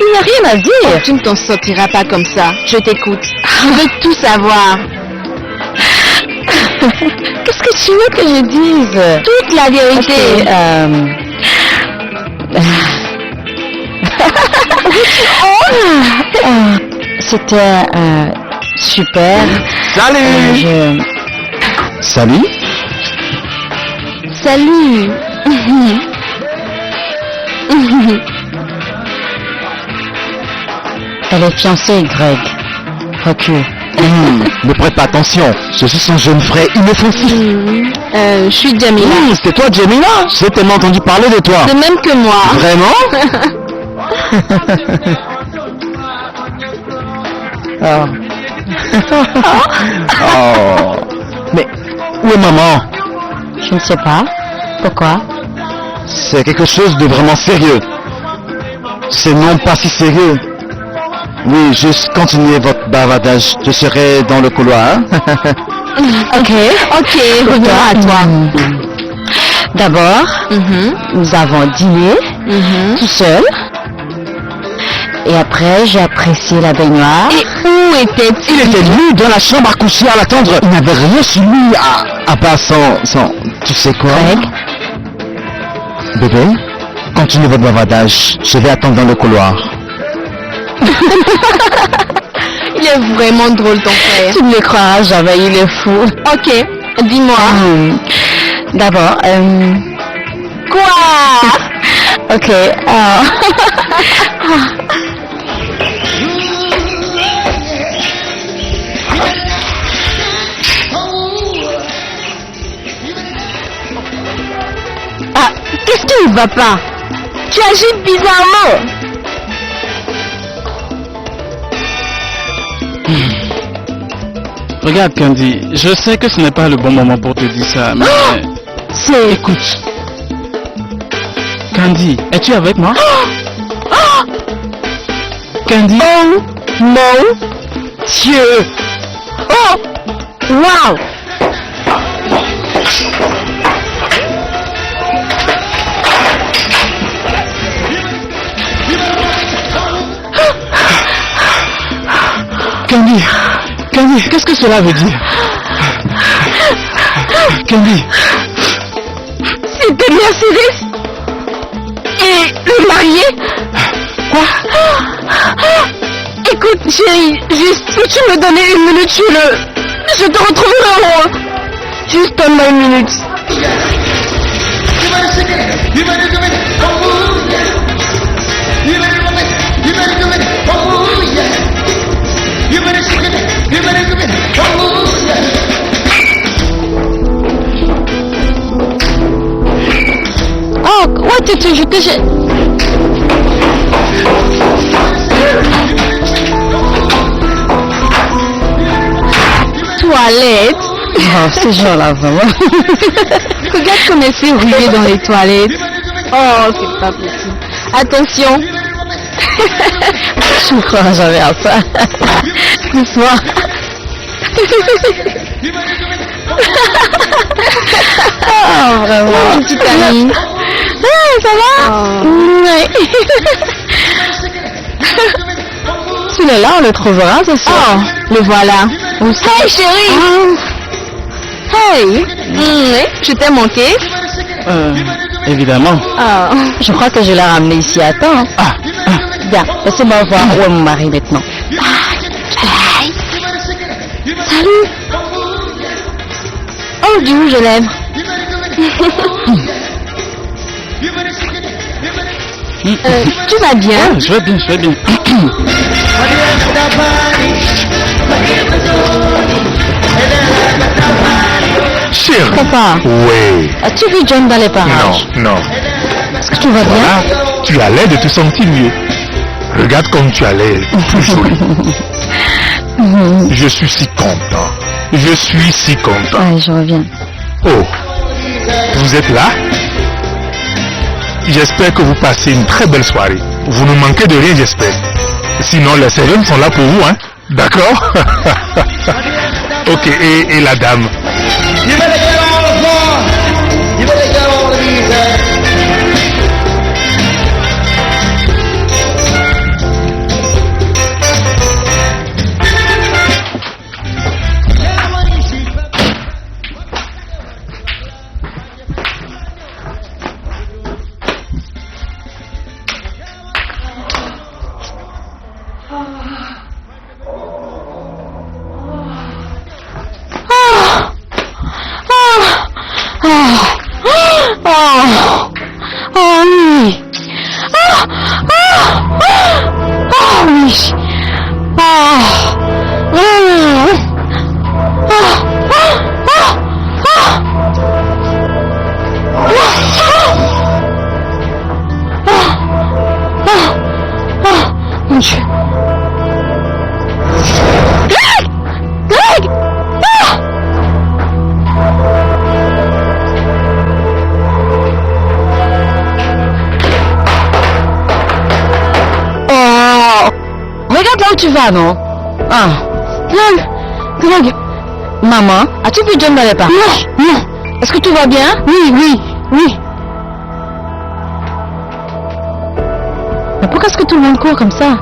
Il n'y a rien à dire. Oh, tu ne t'en sortiras pas comme ça. Je t'écoute. Je veux tout savoir. Qu'est-ce que tu veux que je dise? Toute la vérité. C'était super. Salut. Salut. Salut. Elle est fiancée, Greg. Recule. Ne prête pas attention. Je suis son jeune frère inoffensif. Je suis Jamila. C'est toi, Jamila? J'ai tellement entendu parler de toi. De même que moi. Vraiment? Oh. Mais où est maman? Je ne sais pas. Pourquoi? C'est quelque chose de vraiment sérieux. C'est non pas si sérieux. Oui, juste continuez votre bavardage. Je serai dans le couloir. Ok, revenons à toi. D'abord, nous avons dîné tout seul. Et après, j'ai apprécié la baignoire. Et où était-il? Il était nu dans la chambre à coucher à l'attendre. Il n'avait rien sur lui à part son... Tu sais quoi? Greg? Bébé, continuez votre bavardage. Je vais attendre dans le couloir. Il est vraiment drôle ton frère. Tu ne le croiras jamais, il est fou. Ok, dis-moi. D'abord, Quoi? ok. Qu'est-ce qui ne va pas? Tu agis bizarrement. Regarde Candy, je sais que ce n'est pas le bon moment pour te dire ça, mais... Écoute. Candy, es-tu avec moi? Candy? Oh mon Dieu! Oh! Wow! Candy, qu'est-ce que cela veut dire? Candy? C'était Mercedes et le marié? Quoi? Écoute, chérie, juste peux-tu me donner une minute, je te retrouverai en haut. Juste donne-moi une minute. Oh, ouais, je te jette. Toilette. Oh, ces gens-là, vraiment. Regarde comme elle s'est ruée dans les toilettes. Oh, c'est pas possible. Attention. Je ne crois jamais à ça. Ce soir. Oh, vraiment. Petite amie. Ah, ça va? Ouais. Celui-là, on le trouvera ce soir. Oh, le voilà. Hey, chérie. Hey. Je t'ai manqué. Évidemment. Oh, je crois que je l'ai ramené ici à temps. Bien, laissez-moi voir où est mon mari maintenant. Salut. Oh, du rouge aux lèvres. Tu vas bien? Ah, je vais bien, je vais bien. Chérie. Papa. Oui. As-tu vu John dans les parages? Non, non. Est-ce que tu vas bien? Voilà, tu as l'air de te sentir mieux. Regarde comme tu as l'air plus jolie. Je suis si content. Je suis si content. Ouais, je reviens. Oh, vous êtes là? J'espère que vous passez une très belle soirée. Vous ne manquez de rien, j'espère. Sinon, les servants sont là pour vous, hein? D'accord? Ok, et la dame? Tu vas, non? Ah. Greg. Maman, as-tu vu John dans les parages? Non, non. Est-ce que tout va bien? Oui. Mais pourquoi est-ce que tout le monde court comme ça?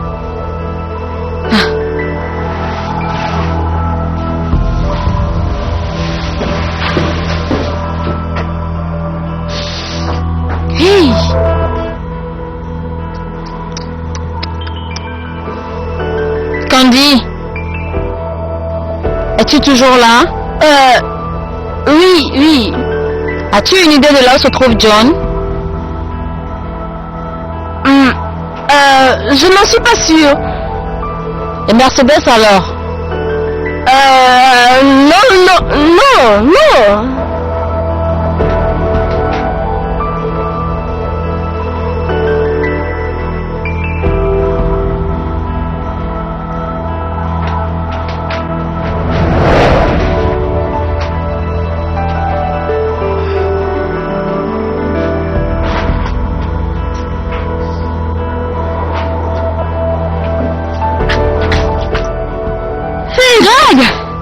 Hey! Candy, es-tu toujours là? Oui. As-tu une idée de là où se trouve John? Je n'en suis pas sûre. Et Mercedes alors? Non.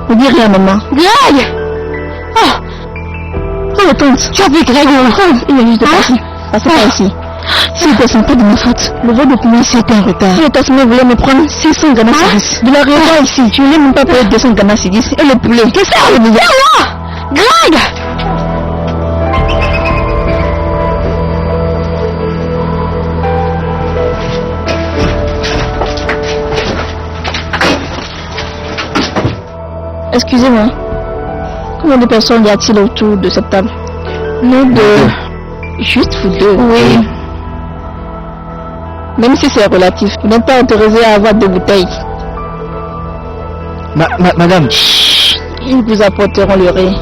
Ne dis rien, maman. Greg! Oh, tante, tu as vu Greg? Il est juste de passer. Passez pas ici. S'il descend pas de ma faute, le vol de piment ici était en retard. Le taxman voulait me prendre 600 Ghana Cedis. De l'aéroport ici, tu n'as même pas payé 200 Ghana Cedis. Et le poulet. Qu'est-ce que c'est? Moi! Greg! Excusez-moi. Combien de personnes y a-t-il autour de cette table? Nous deux. Juste vous deux? Oui. Même si c'est relatif, vous n'êtes pas autorisé à avoir 2 bouteilles. Madame. Ils vous apporteront le riz.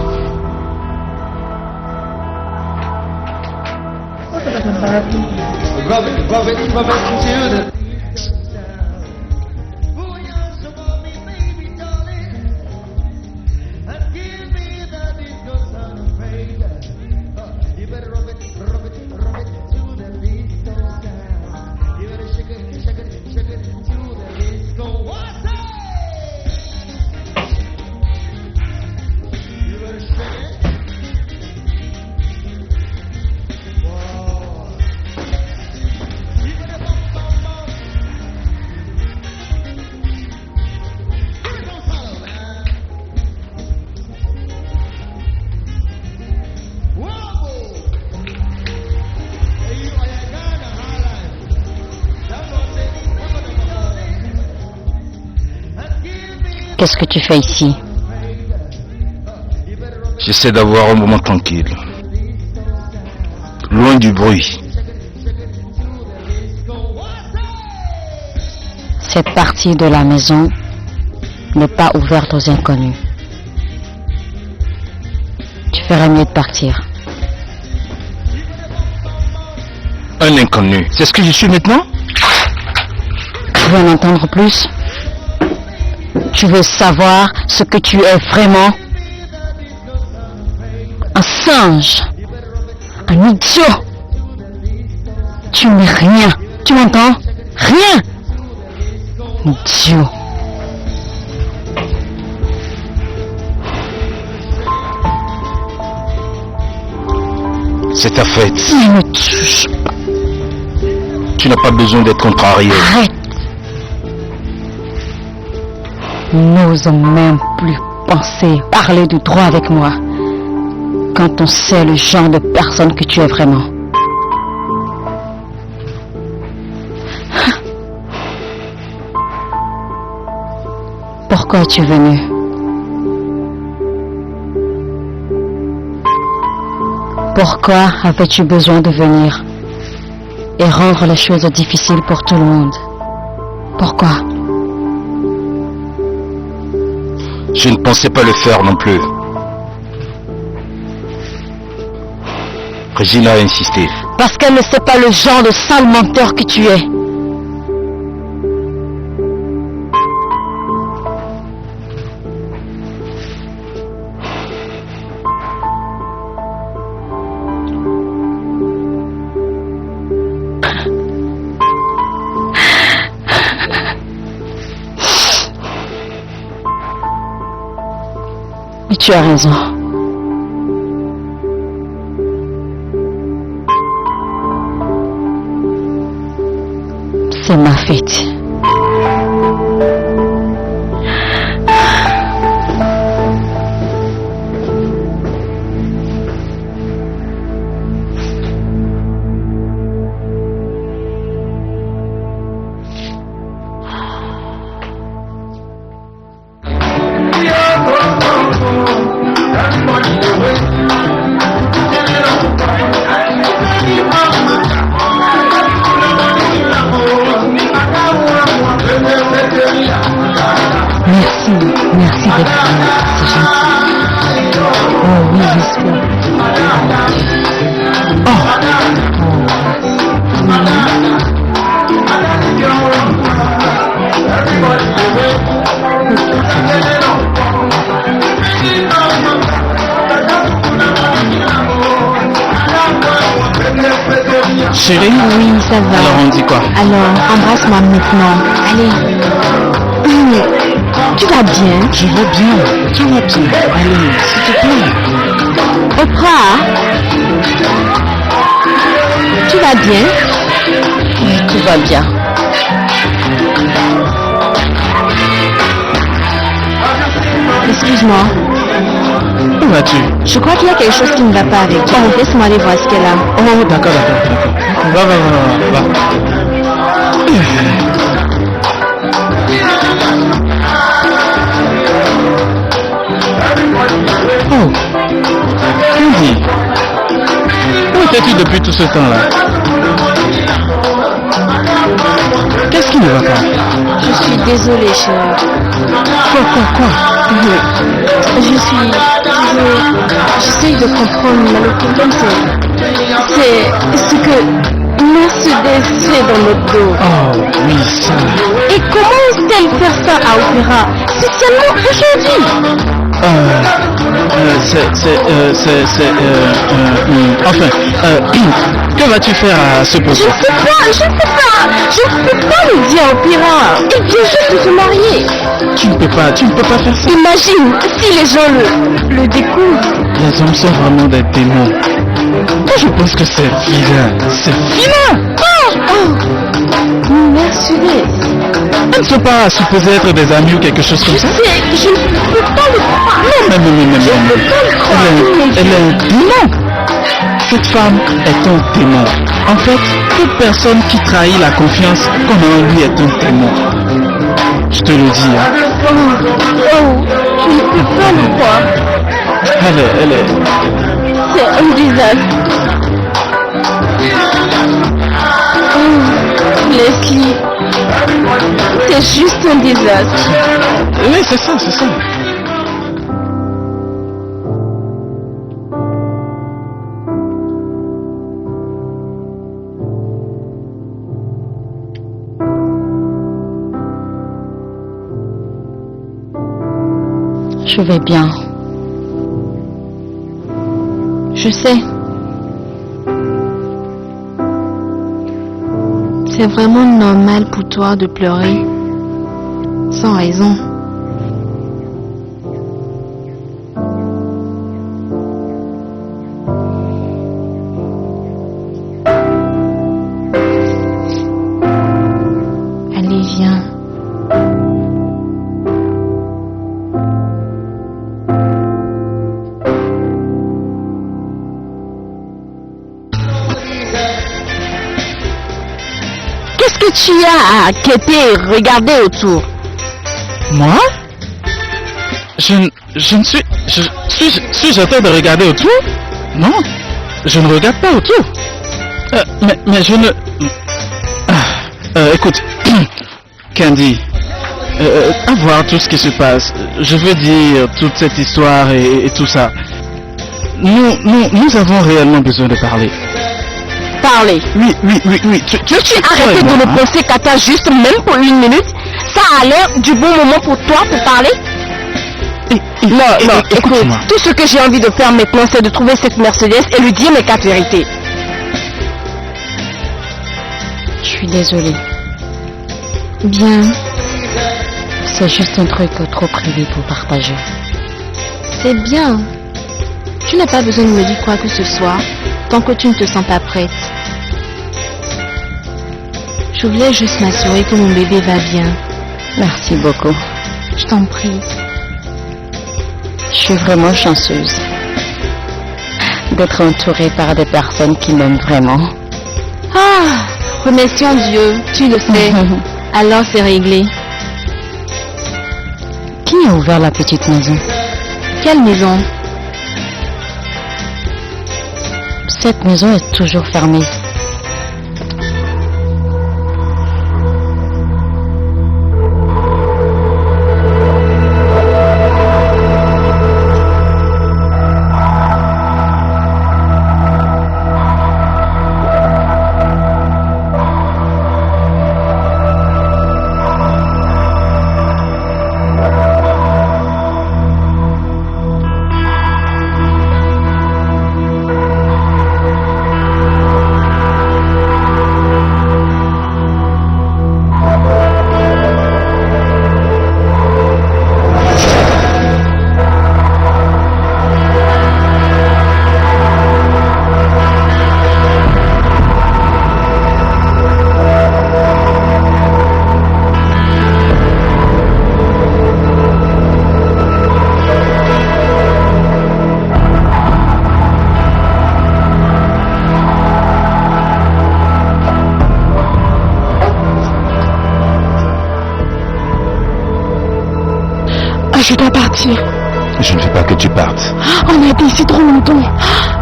Qu'est-ce que tu fais ici? J'essaie d'avoir un moment tranquille. Loin du bruit. Cette partie de la maison n'est pas ouverte aux inconnus. Tu ferais mieux de partir. Un inconnu. C'est ce que je suis maintenant? Tu veux en entendre plus? Tu veux savoir ce que tu es vraiment? Un singe, un idiot. Tu n'es rien. Tu m'entends? Rien. Idiot. C'est ta fête. Ne me touche pas. Tu n'as pas besoin d'être contrarié. Arrête. N'ose même plus penser, parler de droit avec moi. Quand on sait le genre de personne que tu es vraiment. Pourquoi es-tu venu? Pourquoi avais-tu besoin de venir et rendre les choses difficiles pour tout le monde? Pourquoi? Je ne pensais pas le faire non plus. Regina a insisté. Parce qu'elle ne sait pas le genre de sale menteur que tu es. Mais tu as raison. C'est ma fête. Merci d'être venu, c'est gentil. Oh oui, j'espère. Chérie? Oui, ça va. Alors on dit quoi? Alors, embrasse-moi maintenant. Allez. Tu vas bien? Je vais bien. Tu vas bien. Allez, s'il te plaît. Oprah, tu vas bien? Oui, tout va bien. Excuse-moi. Où vas-tu? Je crois qu'il y a quelque chose qui ne va pas avec toi. Laisse-moi aller voir ce qu'elle a. Oh, d'accord. Va. Oh, Candy, où étais-tu depuis tout ce temps-là? Qu'est-ce qui ne va pas? Je suis désolée, chérie. Quoi? J'essaye de comprendre, mais le problème c'est ce que Mercedes fait dans notre dos. Oh, oui, ça. Et comment ose-t-elle faire ça à Opéra, spécialement aujourd'hui? Que vas-tu faire à ce poste? Je ne peux pas le dire à Opéra. Il vient juste de se marier. Tu ne peux pas faire ça. Imagine si les gens le découvrent. Les hommes sont vraiment des démons. Moi, je pense que c'est vilain. C'est vilain. Mercedes. Elles ne sont pas supposées être des amis ou quelque chose comme ça. Je ne peux pas le croire. Non. Elle est un démon. Cette femme est un démon. En fait, toute personne qui trahit la confiance qu'on a en lui est un démon. Je te le dis. Hein. Je ne peux pas le croire. Elle est... C'est un désastre. Leslie, c'est juste un désastre. Oui, c'est ça. Je vais bien. Je sais. C'est vraiment normal pour toi de pleurer. Sans raison. Allez, viens. Qu'est-ce que tu as à quêter et regarder autour? Moi? Suis-je en train de regarder autour? Non, je ne regarde pas autour. Mais je ne... écoute, Candy, à voir tout ce qui se passe, je veux dire toute cette histoire et tout ça. Nous avons réellement besoin de parler. Parler. Oui. Tu arrêtes de ne penser qu'à toi juste même pour une minute? Ça a l'air du bon moment pour toi pour parler? Non, écoute, tout ce que j'ai envie de faire maintenant, c'est de trouver cette Mercedes et lui dire mes 4 vérités. Je suis désolée. Bien. C'est juste un truc trop privé pour partager. C'est bien. Tu n'as pas besoin de me dire quoi que ce soit, tant que tu ne te sens pas prête. Je voulais juste m'assurer que mon bébé va bien. Merci beaucoup. Je t'en prie. Je suis vraiment chanceuse d'être entourée par des personnes qui m'aiment vraiment. Ah, remercions Dieu, tu le sais. Alors c'est réglé. Qui a ouvert la petite maison? Quelle maison? Cette maison est toujours fermée. Je dois partir. Je ne veux pas que tu partes. On a été ici trop longtemps.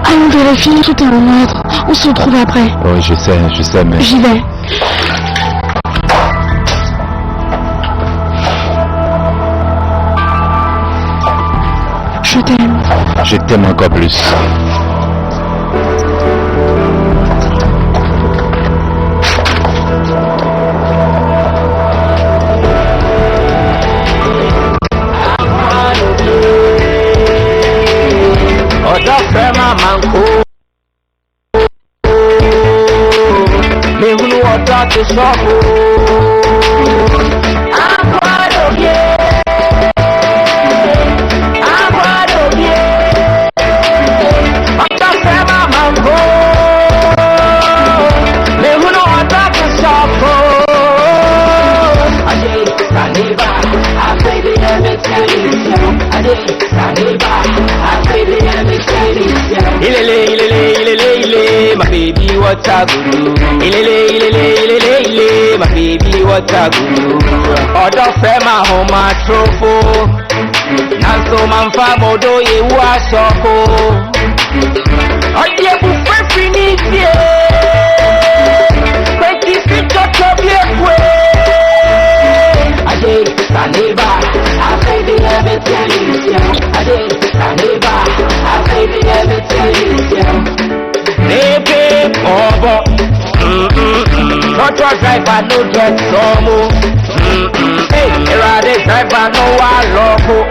Allons vérifier, tout est en ordre. On se retrouve après. Oui, je sais, mais... J'y vais. Je t'aime. Je t'aime encore plus. My baby, what I go do? My baby, what I go do? Odo fe ma home my trofo. Nanso man fa modo ye wa soko. Odie bu fe finiti. Kweki fito tobie kwe. Ade saneba, I baby everything. Ade saneba, I baby everything. Baby, over. Not your driver, no get some. Hey, here are the driver, no one local.